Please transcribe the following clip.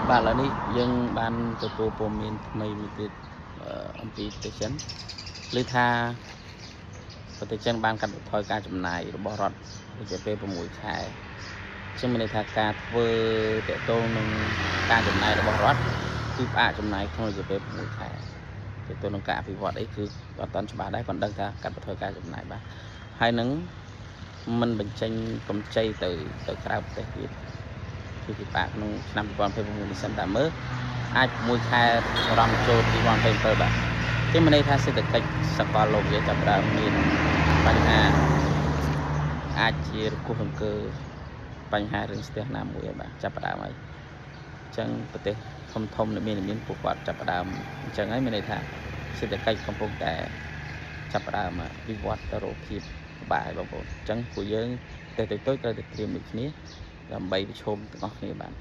បាទឥឡូវនេះយើងបានទទួលព័ត៌មានថ្មីមួយទៀតអំពីប្រទេសចិនឮថាប្រទេសចិនបានកាត់បន្ថយការចំណាយរបស់រដ្ឋរយៈពេល6 ខែซึ่งមានន័យថាការធ្វើតកតងនឹងការចំណាយរបស់រដ្ឋគឺផ្អាកចំណាយក្នុងរយៈពេល6 ខែតកតងនឹងការអភិវឌ្ឍអីគឺអត់ទាន់ច្បាស់ដែរគាត់ដឹងថាកាត់បន្ថយការចំណាយបាទហើយនឹងមិនបញ្ចេញកម្ចីទៅក្រៅប្រទេសទៀតគឺពិបាកក្នុងឆ្នាំ2026នេះសិនតែមើលអាច6 ខែបរំចូល2027បាទគេមានន័យថាសេដ្ឋកិច្ចសកលលោកវាចាប់ផ្ដើមមានបញ្ហាអាចជារង្គោះរង្គើបញ្ហារឿងស្ទះណាមួយហើយបាទចាប់ផ្ដើមហើយអញ្ចឹងប្រទេសធំមានពួកគាត់ចាប់ផ្ដើមអញ្ចឹងហើយមានន័យថាសេដ្ឋកិច្ចកំពុងតែចាប់ផ្ដើមវិវត្តទៅរកភាពពិបាកហើយបងប្អូនអញ្ចឹងពួកយើងតែតូចត្រូវតែត្រៀមដូចគ្នាដើម្បីប្រឈមទាំងអស់គ្នាបាទ